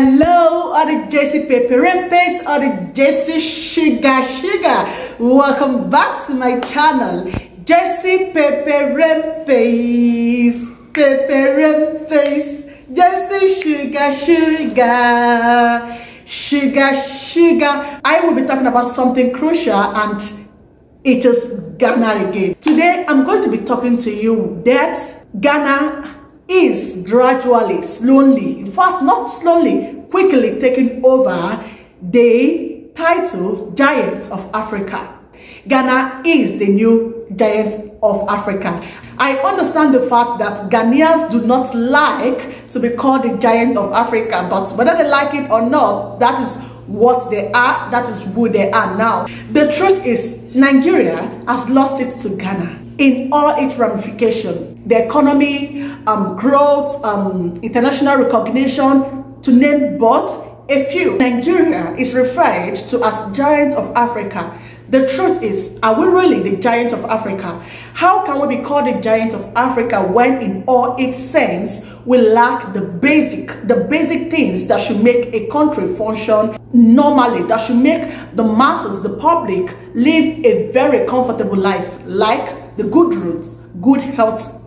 Hello, all the JC Peperempes, all the JC Sugar. Welcome back to my channel, JC Peperempes, JC Sugar. I will be talking about something crucial, and it is Ghana again. Today, I'm going to be talking to you that Ghana is gradually, slowly, in fact not slowly, quickly taking over the title Giant of Africa. Ghana is the new Giant of Africa. I understand the fact that Ghanaians do not like to be called the Giant of Africa, but whether they like it or not, that is what they are, that is who they are now. The truth is, Nigeria has lost it to Ghana in all its ramifications. The economy, growth, international recognition, to name but a few. Nigeria is referred to as Giant of Africa. The truth is, are we really the Giant of Africa? How can we be called the Giant of Africa when in all its sense we lack the basic things that should make a country function normally, that should make the masses, the public, live a very comfortable life, like the good roads, good health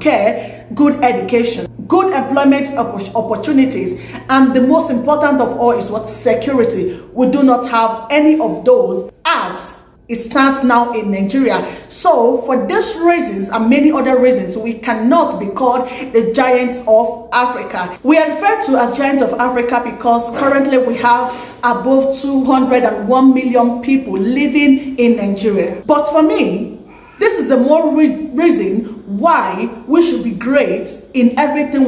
care, good education, good employment opportunities, and the most important of all is what? Security. We do not have any of those as it stands now in Nigeria. So for these reasons and many other reasons, we cannot be called the Giant of Africa. We are referred to as Giant of Africa because currently we have above 201 million people living in Nigeria. But for me, this is the more reason why we should be great in everything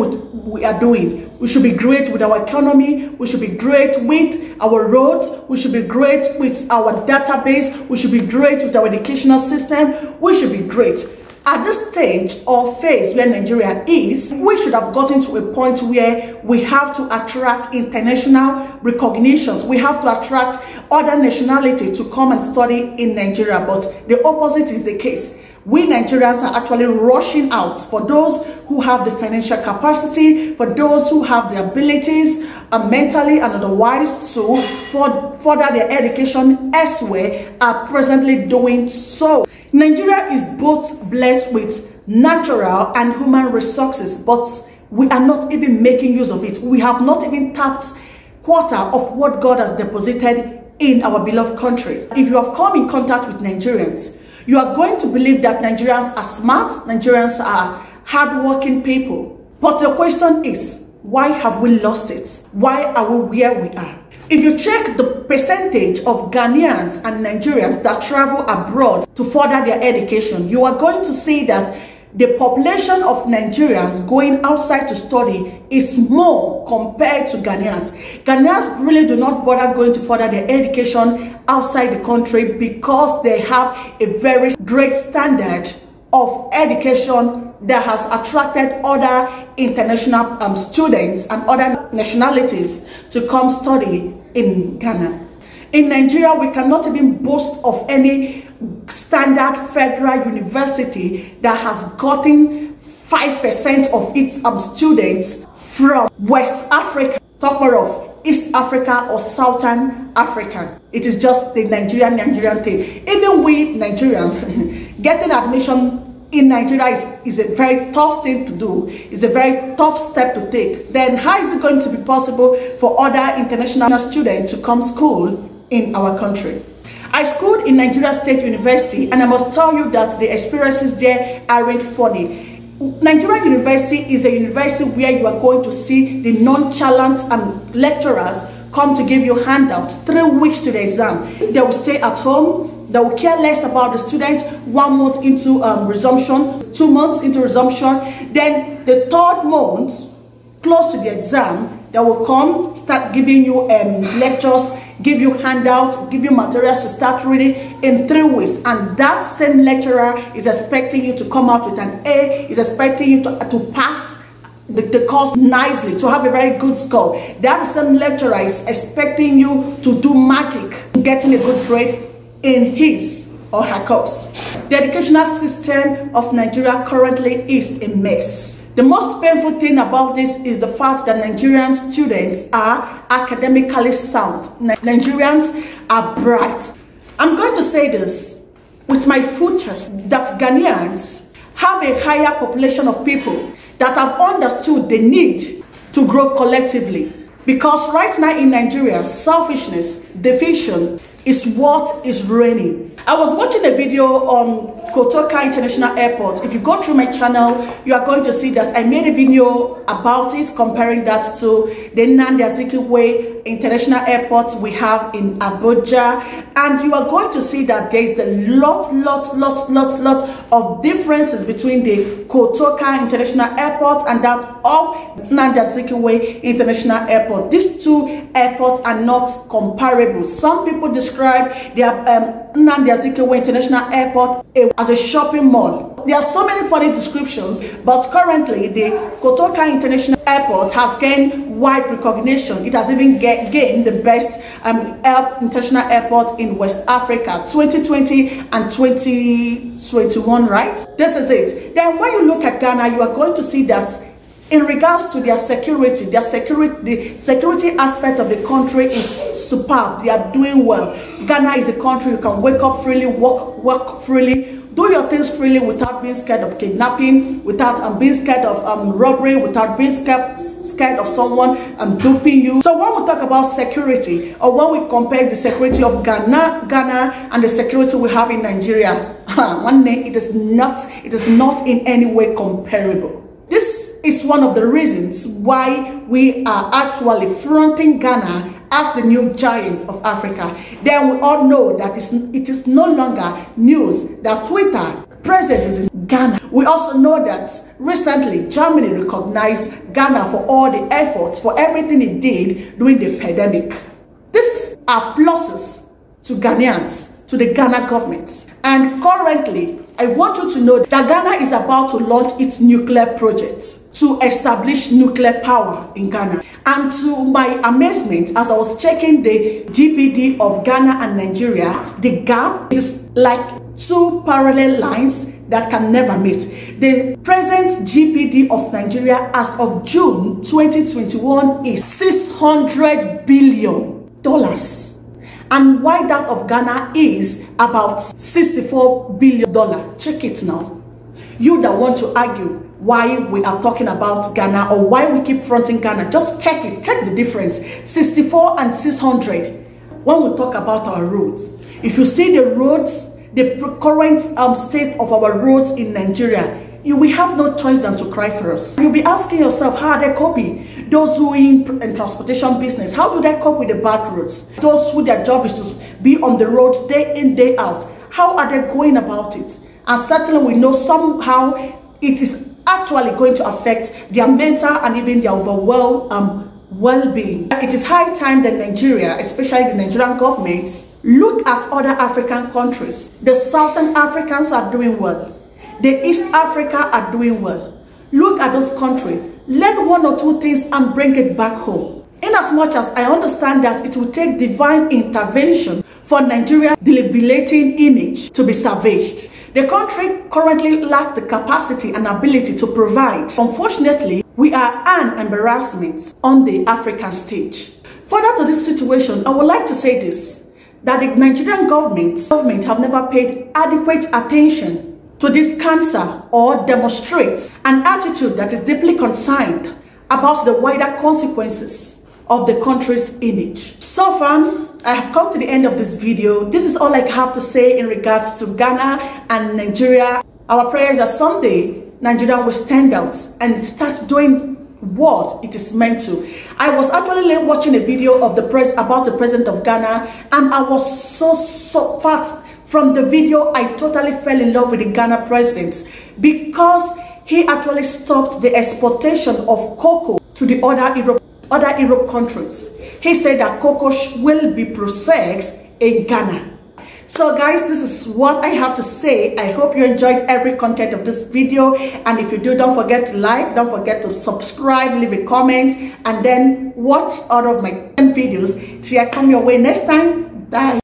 we are doing. We should be great with our economy. We should be great with our roads. We should be great with our database. We should be great with our educational system. We should be great. At this stage or phase where Nigeria is, we should have gotten to a point where we have to attract international recognitions. We have to attract other nationality to come and study in Nigeria. But the opposite is the case. We Nigerians are actually rushing out for those who have the financial capacity, for those who have the abilities mentally and otherwise to further their education elsewhere, are presently doing so. Nigeria is both blessed with natural and human resources, but we are not even making use of it. We have not even tapped quarter of what God has deposited in our beloved country. If you have come in contact with Nigerians, you are going to believe that Nigerians are smart, Nigerians are hardworking people. But the question is, why have we lost it? Why are we where we are? If you check the percentage of Ghanaians and Nigerians that travel abroad to further their education, you are going to see that the population of Nigerians going outside to study is more compared to Ghanaians. Ghanaians really do not bother going to further their education outside the country because they have a very great standard of education that has attracted other international students and other nationalities to come study in Ghana. In Nigeria, we cannot even boast of any standard federal university that has gotten 5% of its students from West Africa, talk more of East Africa or Southern Africa. It is just the Nigerian thing. Even we Nigerians, getting admission in Nigeria is a very tough thing to do. It's a very tough step to take. Then how is it going to be possible for other international students to come school in our country? I schooled in Nigeria State University, and I must tell you that the experiences there aren't funny. Nigeria University is a university where you are going to see the nonchalant lecturers come to give you handouts 3 weeks to the exam. They will stay at home. They will care less about the students 1 month into resumption, 2 months into resumption. Then the 3rd month, close to the exam, they will come, start giving you lectures, give you handouts, give you materials to start reading in 3 weeks. And that same lecturer is expecting you to come out with an A, is expecting you to pass the course nicely, to have a very good score. That same lecturer is expecting you to do magic, getting a good grade in his or her course. The educational system of Nigeria currently is a mess. The most painful thing about this is the fact that Nigerian students are academically sound. Nigerians are bright. I'm going to say this with my full chest, that Ghanaians have a higher population of people that have understood the need to grow collectively. Because right now in Nigeria, selfishness, division is what is reigning. I was watching a video on Kotoka International Airport. If you go through my channel, you are going to see that I made a video about it, comparing that to the Nnamdi Azikiwe International Airport we have in Abuja. And you are going to see that there is a lot of differences between the Kotoka International Airport and that of Nnamdi Azikiwe International Airport. These two airports are not comparable. Some people describe their Nnamdi Azikiwe International Airport as a shopping mall. There are so many funny descriptions, but currently the Kotoka International Airport has gained wide recognition. It has even gained the best international airport in West Africa 2020 and 2021, right? This is it. Then when you look at Ghana, you are going to see that in regards to their security, the security aspect of the country is superb. They are doing well. Ghana is a country you can wake up freely, work freely, do your things freely without being scared of kidnapping, without being scared of robbery, without being scared of someone duping you. So when we talk about security, or when we compare the security of Ghana and the security we have in Nigeria, it is not in any way comparable. This is one of the reasons why we are actually fronting Ghana as the new giant of Africa. Then we all know that it is no longer news that Twitter presence is in Ghana. We also know that recently Germany recognized Ghana for all the efforts, for everything it did during the pandemic. These are pluses to Ghanaians, to the Ghana government. And currently, I want you to know that Ghana is about to launch its nuclear project to establish nuclear power in Ghana. And to my amazement, as I was checking the GDP of Ghana and Nigeria, the gap is like two parallel lines that can never meet. The present GDP of Nigeria as of June 2021 is $600 billion. And why that of Ghana is about $64 billion. Check it now. You that want to argue why we are talking about Ghana or why we keep fronting Ghana, just check it. Check the difference. 64 and 600. When we talk about our roads, if you see the roads, the current state of our roads in Nigeria, you will have no choice than to cry for us. You'll be asking yourself, how are they coping? Those who in transportation business, how do they cope with the bad roads? Those who their job is to be on the road day in, day out, how are they going about it? And certainly we know somehow it is actually going to affect their mental and even their overall well-being. It is high time that Nigeria, especially the Nigerian government, look at other African countries. The Southern Africans are doing well. The East Africa are doing well. Look at those countries. Learn one or two things and bring it back home. In as much as I understand that it will take divine intervention for Nigeria's debilitating image to be salvaged, the country currently lacks the capacity and ability to provide. Unfortunately, we are an embarrassment on the African stage. Further to this situation, I would like to say this, that the Nigerian government have never paid adequate attention to this cancer or demonstrates an attitude that is deeply concerned about the wider consequences of the country's image. So far, I have come to the end of this video. This is all I have to say in regards to Ghana and Nigeria. Our prayers that someday Nigeria will stand out and start doing what it is meant to. I was actually watching a video of about the president of Ghana, and I was so fat. From the video, I totally fell in love with the Ghana president because he actually stopped the exportation of cocoa to the other Europe countries. He said that cocoa will be processed in Ghana. So guys, this is what I have to say. I hope you enjoyed every content of this video, and if you do, don't forget to like, don't forget to subscribe, leave a comment, and then watch all of my videos till I come your way next time. Bye.